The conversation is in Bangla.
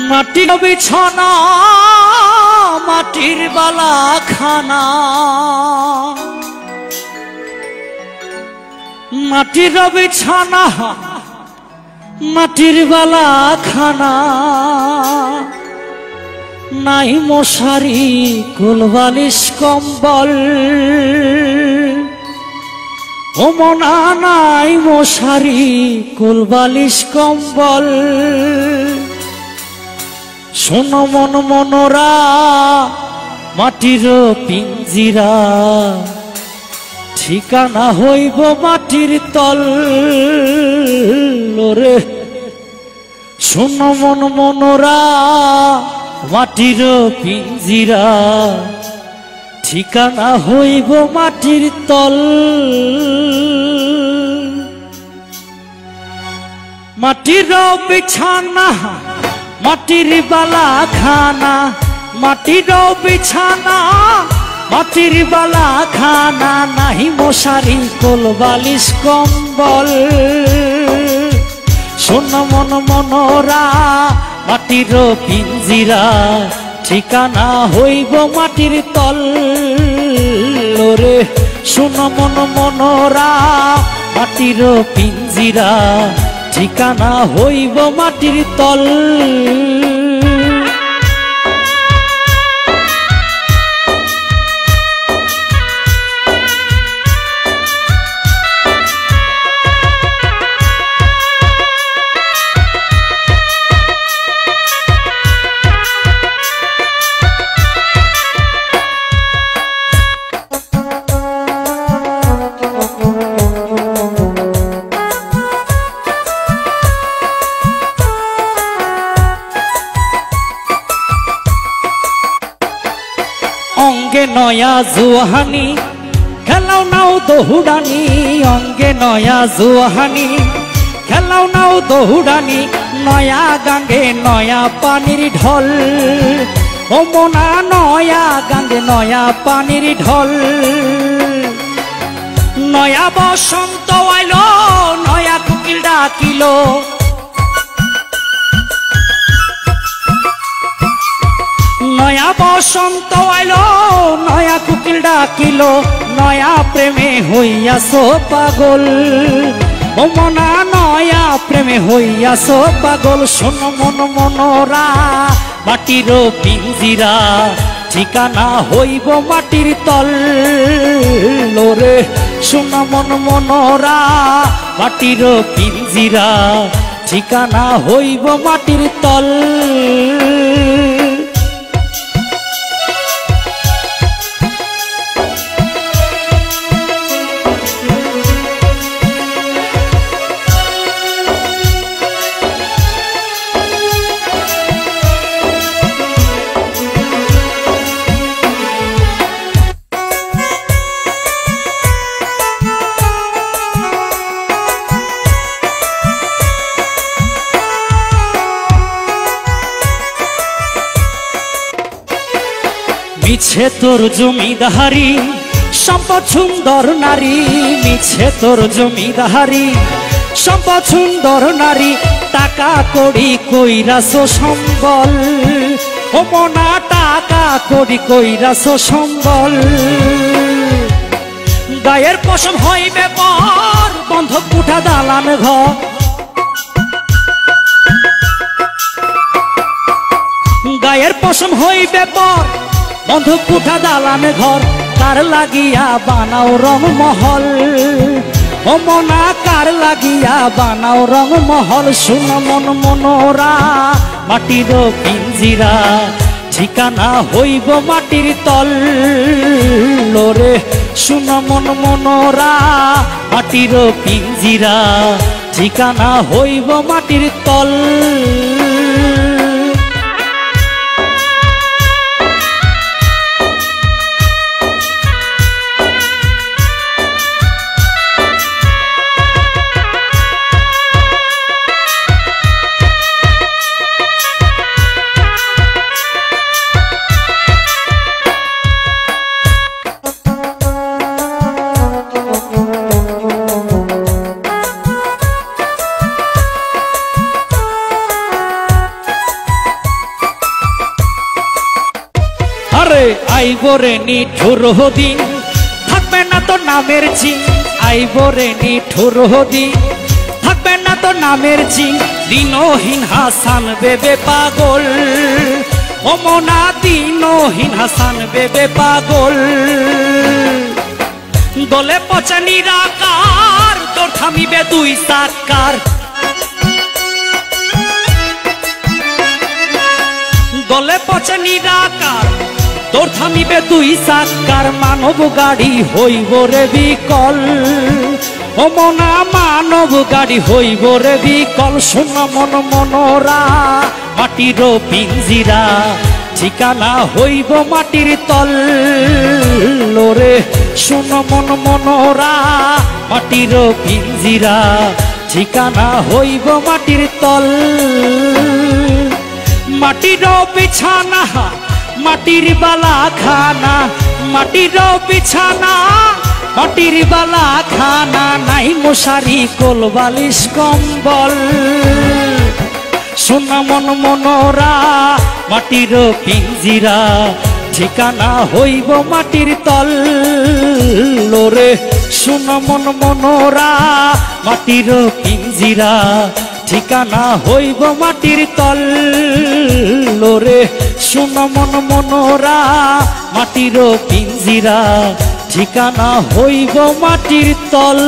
মাটির বিছানা মাটির বালা খানা মাটির বিছানা মাটির বালা খানা নাই মশারি কুলবালিশ কম্বল ও মনা নাই মশারি কুলবালিশ কম্বল শোনো মন মনোরা মাটির পিঞ্জিরা ঠিকানা হইব মাটির তল রে শোনো মন মনোরা মাটির পিঞ্জিরা ঠিকানা হইব মাটির তল মাটির বিছানা মাটির বালা খানা মাটির বিছানা মাটির বালা খানা নাহি মশারি কোলবালিশ কম্বল শোন মন মনোরা মাটির পিঞ্জিরা ঠিকানা হইব মাটির তল রে শোন মন মনোরা মাটির পিঞ্জিরা ঠিকানা হইব মাটির তল অঙ্গে নয়া জুহানি খেলাও নাও দহুডানি অঙ্গে নয়া জুহানি খেলাও নাও দহুডানি নয়া গাঙ্গে নয়া পানির ঢল ও মনা নয়া গাঙ্গে নয়া পানির ঢল নয়া বসন্ত আইলো নয়া কুকিল ডাকিলো নয়া বসন্ত আইলো নয়া কুকিল ডাকিলো নয়া প্রেমে হইয়াছো পাগল ও মনা নয়া প্রেমে হইয়াছো পাগল শোন মন মনোরা মাটির পিঞ্জিরা ঠিকানা হইব মাটির তল রে শোন মন মনোরা মাটির পিঞ্জিরা ঠিকানা হইব মাটির তল মিছে তোর জমিদারি সম্পদ সুন্দর নারী মিছে তোর জমিদারি সম্পদ সুন্দর নারী টাকা কড়ি কইরাছো সম্বল ও মনা টাকা কড়ি কইরাছো সম্বল গায়ের পশম হইবে পর বন্ধক উঠা দালান ঘর গায়ের পশম হইবে পর বন্ধক উঠা দালান ঘর কার লাগিয়া বানাও রং মহল ও মনা কার লাগিয়া বানাও রং মহল শুন মন মনোরা মাটির পিঞ্জিরা ঠিকানা হইব মাটির তল রে শুন মন মনোরা মাটির পিঞ্জিরা ঠিকানা হইব মাটির তল আইব রে নিঠুর দিন, থাকবে না তো নামের চিন। আইব রে নিঠুর দিন, থাকবে না তো নামের চিন। দিনহীন হাসান বেবে পাগল, ও মনা দিনহীন হাসান বেবে পাগল। দলে পচে নিরাকার, তোর থামিবে দুই সাকার। দলে পচে নিরাকার, তোর থামিবে দুই সাকার। মানব গাড়ি হইব রে বিকল, ও মনা মানব গাড়ি হইব রে বিকল। সোনা মন মনোরা মাটির পিঞ্জিরা, ঠিকানা হইব মাটির তল। লোরে সোনা মন মনোরা মাটির পিঞ্জিরা, ঠিকানা হইব মাটির তল। মাটির বিছানা মাটির বালা খানা, মাটির বিছানা মাটির বালা খানা। নাই মশারি কোল বালিশ কম্বল, সোনা মন মনোরা মাটির পিঞ্জিরা, ঠিকানা হইব মাটির তল। লোরে সোনা মন মনোরা মাটির পিঞ্জিরা, ঠিকানা হইব মাটির তল। লোরে সোনা মন মনোরা মাটির পিঞ্জিরা, ঠিকানা হইব মাটির তল।